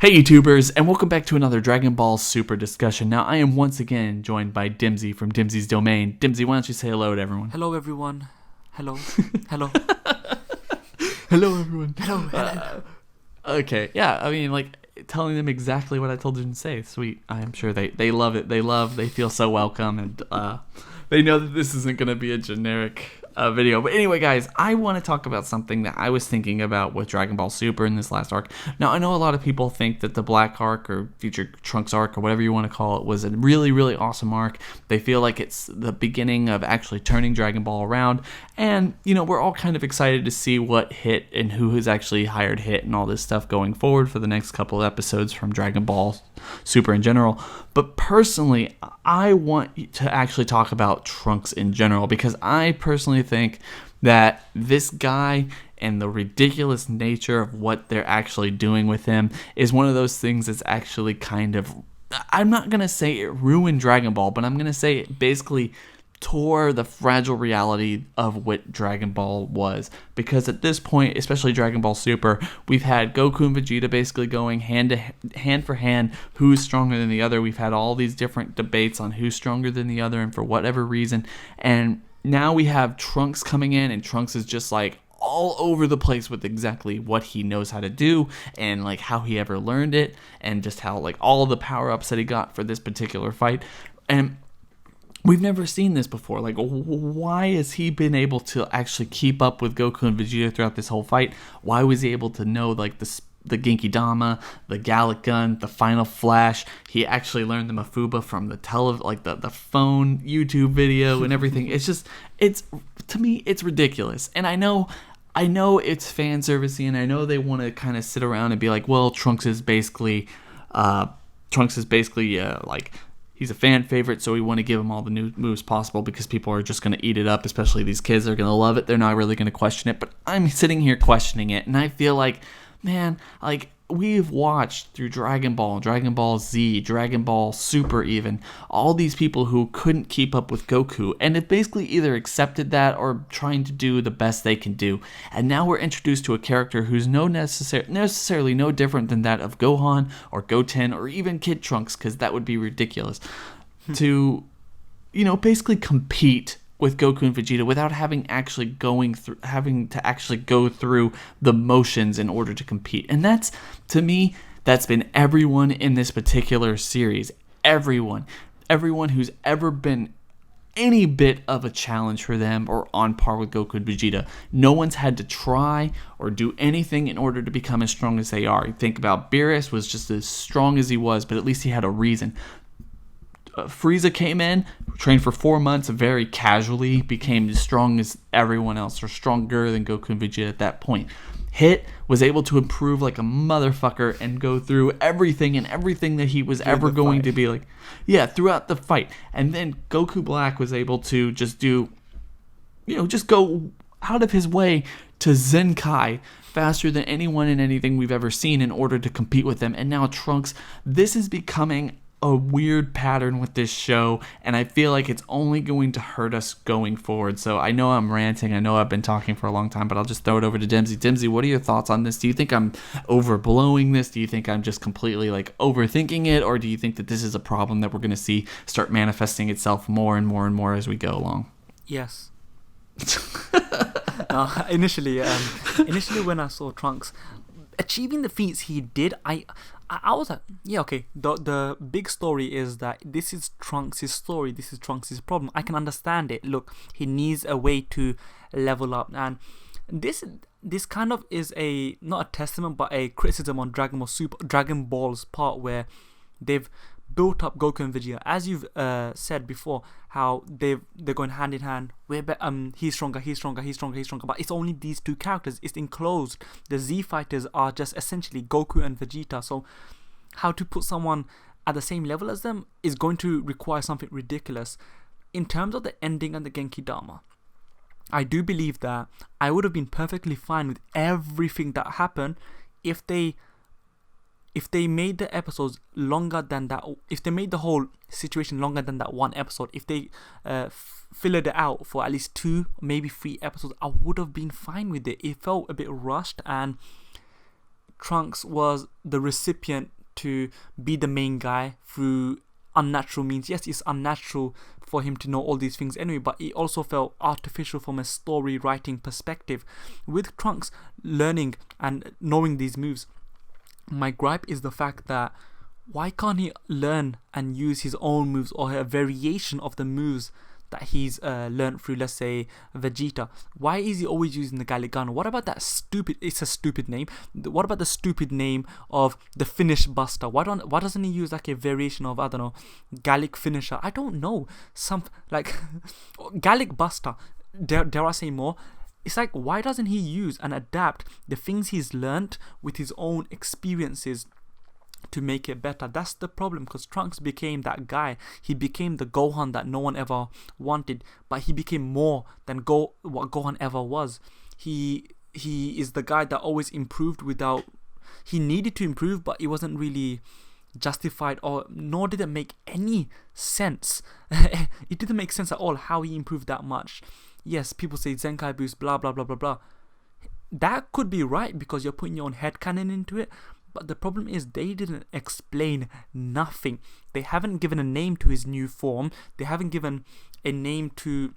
Hey YouTubers, and welcome back to another Dragon Ball Super discussion. Now, I am once again joined by Dimsy from Dimsy's Domain. Dimsy, why don't you say hello to everyone? Hello, everyone. Hello. Hello. Hello, everyone. Hello. Okay, yeah, I mean, like, telling them exactly what I told them to say. Sweet. I'm sure they love it. They feel so welcome, and they know that this isn't going to be a generic video. But anyway, guys, I want to talk about something that I was thinking about with Dragon Ball Super in this last arc. Now, I know a lot of people think that the Black arc or Future Trunks arc or whatever you want to call it was a really, really awesome arc. They feel like it's the beginning of actually turning Dragon Ball around. And, you know, we're all kind of excited to see what hit and who has actually hired hit and all this stuff going forward for the next couple of episodes from Dragon Ball Super in general. But personally, I want to actually talk about Trunks in general because I personally think that this guy and the ridiculous nature of what they're actually doing with him is one of those things that's actually kind of, I'm not going to say it ruined Dragon Ball, but I'm going to say it basically tore the fragile reality of what Dragon Ball was. Because at this point, especially Dragon Ball Super, we've had Goku and Vegeta basically going hand for hand, who's stronger than the other. We've had all these different debates on who's stronger than the other and for whatever reason. And now we have Trunks coming in, and Trunks is just like all over the place with exactly what he knows how to do and like how he ever learned it and just how like all the power-ups that he got for this particular fight. And we've never seen this before. Like, why has he been able to actually keep up with Goku and Vegeta throughout this whole fight? Why was he able to know, like, the Genki Dama, the Gallic Gun, the Final Flash? He actually learned the Mafuba from the the phone YouTube video and everything. To me, it's ridiculous. And I know it's fan servicey, and I know they want to kind of sit around and be like, well, Trunks is basically like, he's a fan favorite, so we want to give him all the new moves possible because people are just going to eat it up, especially these kids. They're going to love it. They're not really going to question it. But I'm sitting here questioning it, and I feel like, man, like, we've watched through Dragon Ball, Dragon Ball Z, Dragon Ball Super even, all these people who couldn't keep up with Goku, and have basically either accepted that or trying to do the best they can do. And now we're introduced to a character who's necessarily no different than that of Gohan or Goten or even Kid Trunks, because that would be ridiculous, to, you know, basically compete with Goku and Vegeta without having to actually go through the motions in order to compete. And that's, to me, that's been everyone in this particular series. Everyone who's ever been any bit of a challenge for them or on par with Goku and Vegeta. No one's had to try or do anything in order to become as strong as they are. You think about Beerus was just as strong as he was, but at least he had a reason. Frieza came in, trained for 4 months, very casually, became as strong as everyone else, or stronger than Goku and Vegeta at that point. Hit was able to improve like a motherfucker and go through everything that he was ever going to be like, yeah, throughout the fight. And then Goku Black was able to just do, you know, just go out of his way to Zenkai faster than anyone and anything we've ever seen in order to compete with them. And now Trunks, this is becoming a weird pattern with this show, and I feel like it's only going to hurt us going forward. So I know I'm ranting, I know I've been talking for a long time, but I'll just throw it over to Dimsy. Dimsy, what are your thoughts on this? Do you think I'm overblowing this? Do you think I'm just completely like overthinking it, or do you think that this is a problem that we're going to see start manifesting itself more and more and more as we go along? Yes. Initially when I saw Trunks achieving the feats he did, I was like, yeah, okay, the big story is that this is Trunks' story, this is Trunks' problem. I can understand it. Look, he needs a way to level up, and this kind of is not a testament but a criticism on Dragon Ball's part, where they've built up Goku and Vegeta, as you've said before, how they're going hand in hand. He's stronger, but it's only these two characters. It's enclosed. The Z fighters are just essentially Goku and Vegeta. So how to put someone at the same level as them is going to require something ridiculous. In terms of the ending and the Genki Dama, I do believe that I would have been perfectly fine with everything that happened if they made the episodes longer than that, if they made the whole situation longer than that one episode, if they filled it out for at least 2, maybe 3 episodes, I would have been fine with it. It felt a bit rushed, and Trunks was the recipient to be the main guy through unnatural means. Yes, it's unnatural for him to know all these things anyway, but it also felt artificial from a story writing perspective. With Trunks learning and knowing these moves, my gripe is the fact that why can't he learn and use his own moves or a variation of the moves that he's learned through, let's say, Vegeta? Why is he always using the Gallic Gun? What about that stupid, it's a stupid name, what about the stupid name of the Finish Buster? Why doesn't he use like a variation of, I don't know, Gallic Finisher? I don't know, some like Gallic Buster, dare I say more? It's like, why doesn't he use and adapt the things he's learned with his own experiences to make it better? That's the problem, because Trunks became that guy. He became the Gohan that no one ever wanted, but he became more than what Gohan ever was. He is the guy that always improved without, he needed to improve, but it wasn't really justified, or nor did it make any sense. It didn't make sense at all how he improved that much. Yes, people say Zenkai boost, blah blah blah blah blah. That could be right because you're putting your own headcanon into it. But the problem is they didn't explain nothing. They haven't given a name to his new form. They haven't given a name to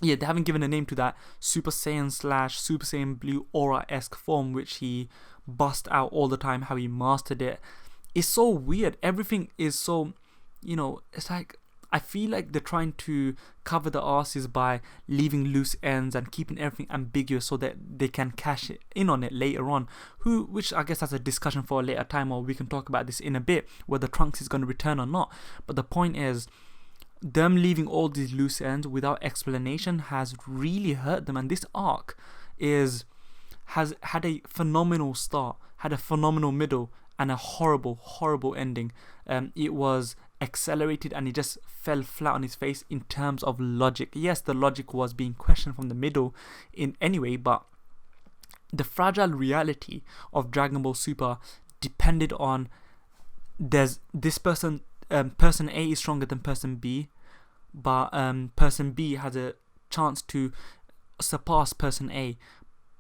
that Super Saiyan / Super Saiyan Blue Aura-esque form which he bust out all the time, how he mastered it. It's so weird. Everything is so, it's like, I feel like they're trying to cover the asses by leaving loose ends and keeping everything ambiguous so that they can cash in on it later on. Which I guess that's a discussion for a later time, or we can talk about this in a bit, whether Trunks is going to return or not. But the point is, them leaving all these loose ends without explanation has really hurt them. And this arc has had a phenomenal start, had a phenomenal middle, and a horrible, horrible ending. It was accelerated and he just fell flat on his face in terms of logic. Yes, the logic was being questioned from the middle in anyway, but the fragile reality of Dragon Ball Super depended on there's this person A is stronger than person B, but person B has a chance to surpass person A,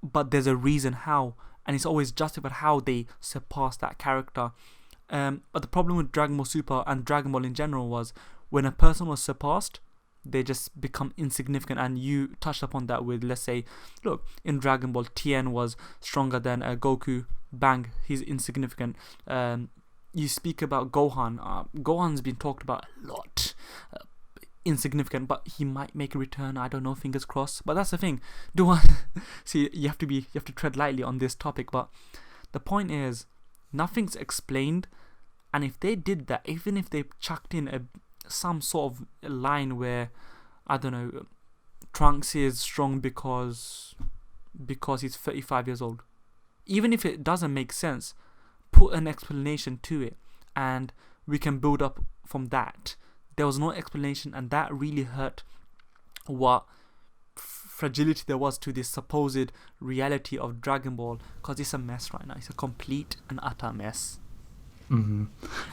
but there's a reason how, and it's always justified how they surpass that character. But the problem with Dragon Ball Super and Dragon Ball in general was when a person was surpassed, they just become insignificant. And you touched upon that with, let's say, look, in Dragon Ball, Tien was stronger than Goku. Bang, he's insignificant. You speak about Gohan. Gohan's been talked about a lot. Insignificant, but he might make a return. I don't know, fingers crossed. But that's the thing. See, you have to tread lightly on this topic. But the point is, nothing's explained. And if they did that, even if they chucked in some sort of line where, I don't know, Trunks is strong because he's 35 years old, even if it doesn't make sense, put an explanation to it and we can build up from that. There was no explanation, and that really hurt what fragility there was to this supposed reality of Dragon Ball, because it's a mess right now. It's a complete and utter mess. Mm-hmm.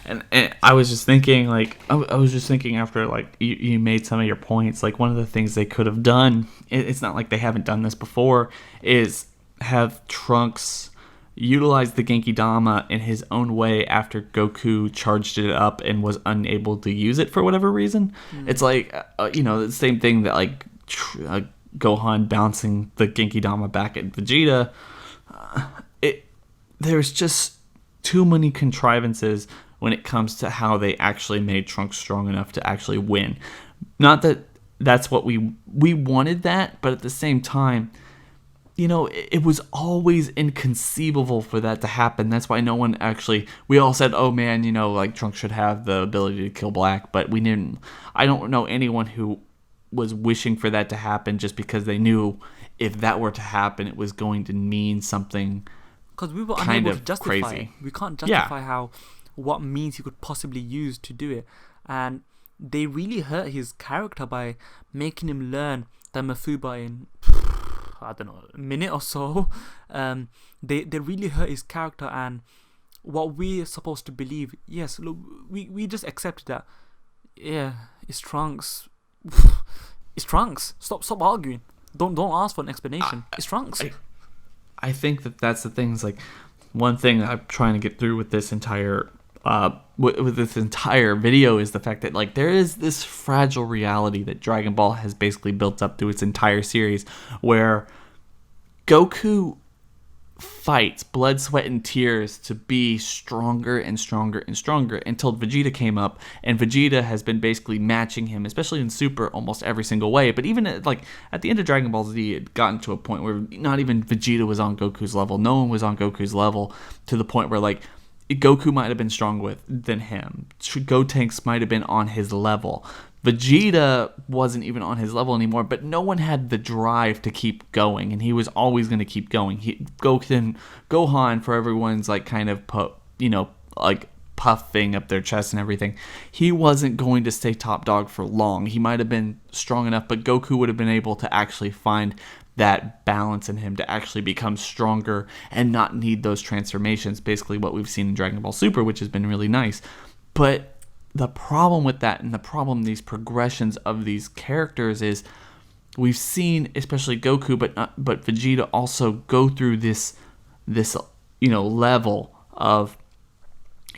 And I was just thinking, like, I was just thinking after, like, you made some of your points, like, one of the things they could have done, it's not like they haven't done this before, is have Trunks utilize the Genki Dama in his own way after Goku charged it up and was unable to use it for whatever reason. It's like, the same thing that, like, Gohan bouncing the Genki Dama back at Vegeta. There's just too many contrivances when it comes to how they actually made Trunks strong enough to actually win. Not that that's what we wanted that, but at the same time, it was always inconceivable for that to happen. That's why no one actually, we all said, oh man, like Trunks should have the ability to kill Black, but we didn't. I don't know anyone who was wishing for that to happen just because they knew if that were to happen, it was going to mean something. Because we were unable to justify crazy. it. We can't justify what means he could possibly use to do it. And they really hurt his character by making him learn the Mafuba in, I don't know, a minute or so. They really hurt his character, and what we're supposed to believe, yes, look, we just accepted that. Yeah, it's Trunks. It's Trunks. Stop arguing. Don't ask for an explanation. It's Trunks. I think that's the thing. Is like, one thing I'm trying to get through with this entire with this entire video is the fact that like there is this fragile reality that Dragon Ball has basically built up through its entire series, where Goku fights blood, sweat, and tears to be stronger and stronger and stronger until Vegeta came up, and Vegeta has been basically matching him, especially in Super, almost every single way. But even at the end of Dragon Ball Z, it had gotten to a point where not even Vegeta was on Goku's level. No one was on Goku's level, to the point where like Goku might have been stronger than him. Gotenks might have been on his level. Vegeta wasn't even on his level anymore, but no one had the drive to keep going, and he was always going to keep going. Gohan, for everyone's like kind of like puffing up their chest and everything, he wasn't going to stay top dog for long. He might have been strong enough, but Goku would have been able to actually find that balance in him to actually become stronger and not need those transformations. Basically what we've seen in Dragon Ball Super, which has been really nice. But the problem with that, and the problem these progressions of these characters, is we've seen especially Goku but Vegeta also go through this level of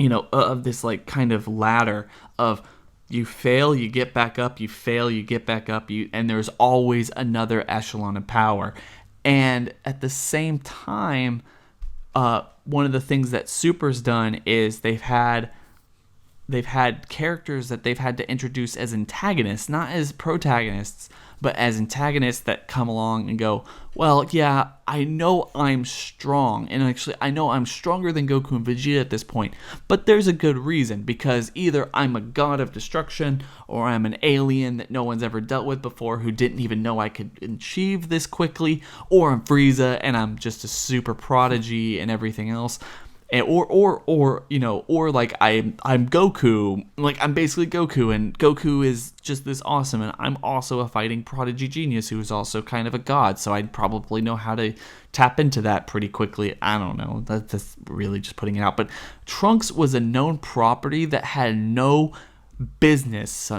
of this like kind of ladder of you fail, you get back up, you fail, you get back up, and there's always another echelon of power. And at the same time, one of the things that Super's done is they've had characters that they've had to introduce as antagonists, not as protagonists, but as antagonists that come along and go, well, yeah, I know I'm strong, and actually I know I'm stronger than Goku and Vegeta at this point, but there's a good reason, because either I'm a god of destruction, or I'm an alien that no one's ever dealt with before who didn't even know I could achieve this quickly, or I'm Frieza and I'm just a super prodigy and everything else. Or like I'm Goku, like I'm basically Goku, and Goku is just this awesome, and I'm also a fighting prodigy genius who is also kind of a god, so I'd probably know how to tap into that pretty quickly. I don't know, that's really just putting it out. But Trunks was a known property that had no business.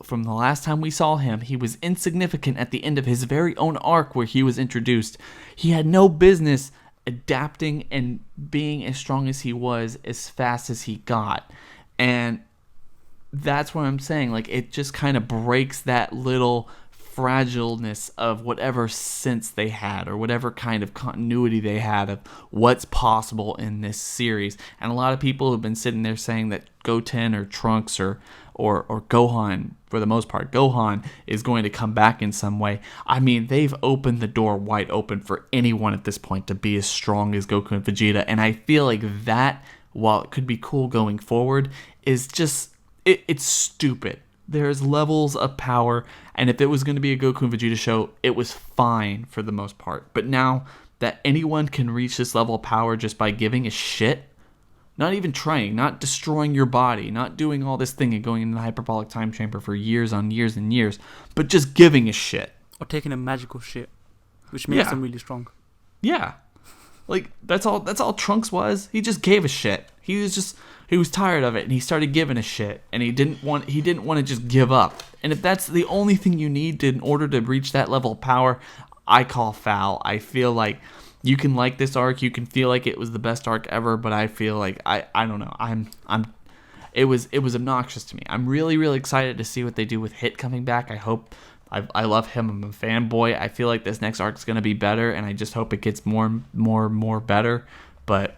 From the last time we saw him, he was insignificant at the end of his very own arc where he was introduced. He had no business adapting and being as strong as he was as fast as he got. And that's what I'm saying, like it just kind of breaks that little fragileness of whatever sense they had or whatever kind of continuity they had of what's possible in this series. And a lot of people have been sitting there saying that Goten or Trunks or Gohan, for the most part, Gohan is going to come back in some way. I mean, they've opened the door wide open for anyone at this point to be as strong as Goku and Vegeta. And I feel like that, while it could be cool going forward, is just, it's stupid. There's levels of power, and if it was going to be a Goku and Vegeta show, it was fine for the most part. But now that anyone can reach this level of power just by giving a shit, not even trying, not destroying your body, not doing all this thing and going into the hyperbolic time chamber for years on years and years, but just giving a shit. Or taking a magical shit, which makes them really strong. Yeah. Like, that's all Trunks was. He just gave a shit. He was tired of it, and he started giving a shit, and he didn't want to just give up. And if that's the only thing you need in order to reach that level of power, I call foul. I feel like you can like this arc, you can feel like it was the best arc ever, but I feel like I don't know. It was obnoxious to me. I'm really, really excited to see what they do with Hit coming back. I love him. I'm a fanboy. I feel like this next arc is going to be better, and I just hope it gets more better. But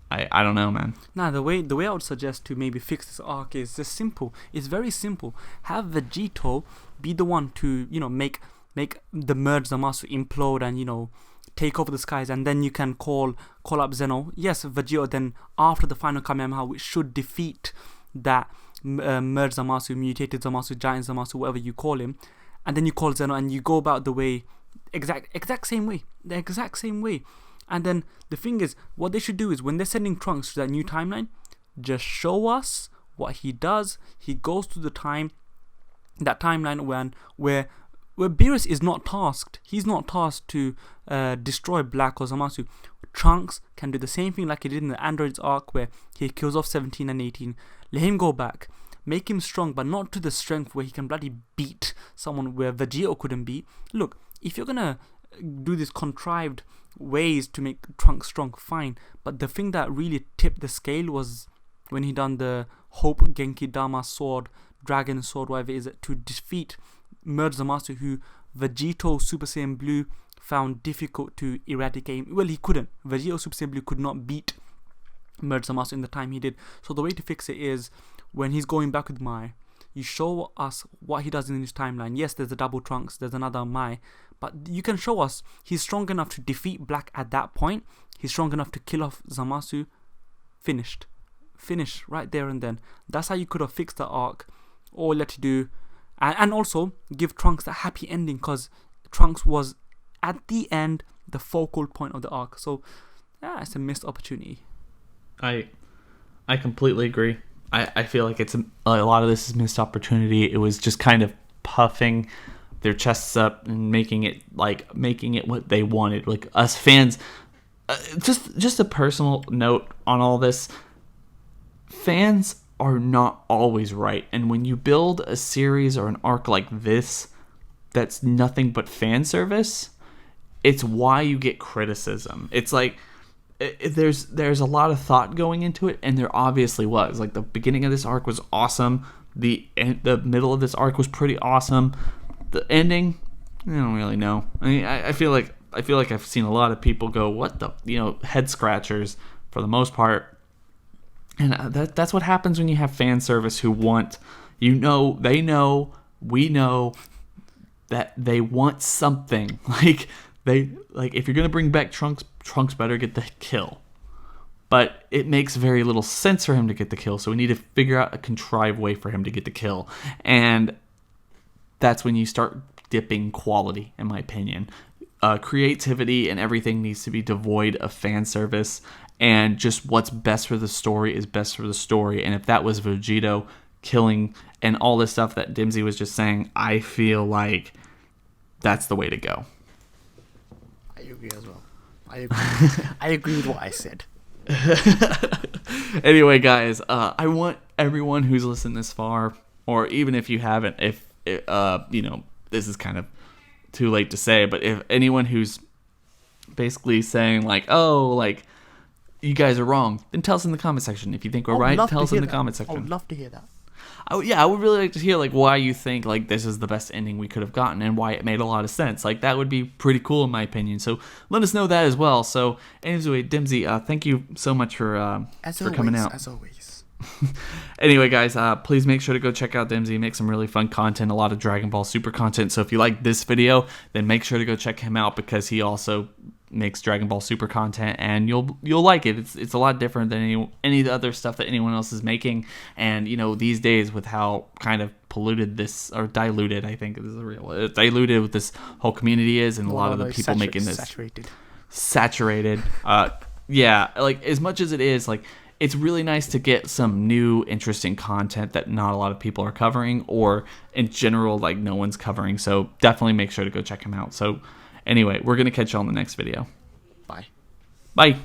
I don't know, man. Nah, the way I would suggest to maybe fix this arc is just simple. It's very simple. Have Vegito be the one to, make the merge Zamasu implode and, take over the skies, and then you can call up Zeno. Yes, Vegito then, after the final Kamehameha, which should defeat that merge Zamasu, mutated Zamasu, giant Zamasu, whatever you call him, and then you call Zeno and you go about the way, the exact same way. And then the thing is, what they should do is when they're sending Trunks to that new timeline, just show us what he does. He goes to that timeline where Beerus is not tasked. He's not tasked to destroy Black or Zamasu. Trunks can do the same thing like he did in the Androids arc, where he kills off 17 and 18. Let him go back. Make him strong, but not to the strength where he can bloody beat someone where Vegito couldn't beat. Look, if you're gonna do these contrived ways to make Trunks strong, fine. But the thing that really tipped the scale was when he done the Hope Genki Dama sword, Dragon sword, whatever it is, to defeat Merge Zamasu, who Vegito Super Saiyan Blue found difficult to eradicate. Well, he couldn't. Vegito Super Saiyan Blue could not beat Merge Zamasu in the time he did. So the way to fix it is, when he's going back with Mai, you show us what he does in his timeline. Yes, there's a double Trunks, there's another Mai, but you can show us he's strong enough to defeat Black at that point. He's strong enough to kill off Zamasu. Finished. Finish right there and then. That's how you could have fixed the arc. All you had to do, and also give Trunks that happy ending, because Trunks was at the end the focal point of the arc. So yeah, it's a missed opportunity. I completely agree. I feel like it's a lot of this is missed opportunity. It was just kind of puffing their chests up and making it what they wanted. Like us fans, just a personal note on all this. Fans are not always right, and when you build a series or an arc like this that's nothing but fan service, it's why you get criticism. It's like there's a lot of thought going into it, and there obviously was. Like, the beginning of this arc was awesome. The middle of this arc was pretty awesome. The ending, I don't really know. I mean, I feel like I've seen a lot of people go, what the, head scratchers for the most part. And that's what happens when you have fan service who want, we know that they want something. If you're going to bring back Trunks better get the kill. But it makes very little sense for him to get the kill, so we need to figure out a contrived way for him to get the kill. And that's when you start dipping quality, in my opinion. Creativity and everything needs to be devoid of fan service, and just what's best for the story is best for the story. And if that was Vegito killing and all this stuff that Dimsy was just saying, I feel like that's the way to go. I agree as well. I agree with what I said. Anyway, guys, I want everyone who's listened this far, or even if you haven't, if this is kind of too late to say, but if anyone who's basically saying you guys are wrong, then tell us in the comment section. If you think we're right, tell us in the comment section. I would love to hear that. I would really like to hear why you think this is the best ending we could have gotten and why it made a lot of sense. That would be pretty cool in my opinion. So let us know that as well. So anyway, Dimsy, thank you so much for coming out. As always. Anyway, guys, please make sure to go check out Dimsy. Make some really fun content, a lot of Dragon Ball Super content. So if you like this video, then make sure to go check him out, because he also makes Dragon Ball Super content, and you'll like it. It's a lot different than any of the other stuff that anyone else is making. And these days, with how kind of polluted this, or diluted, I think is the real word, diluted with this whole community is, and a lot of the people making this saturated. As much as it is, it's really nice to get some new interesting content that not a lot of people are covering, or in general no one's covering. So definitely make sure to go check him out. So anyway, we're going to catch you on the next video. Bye. Bye.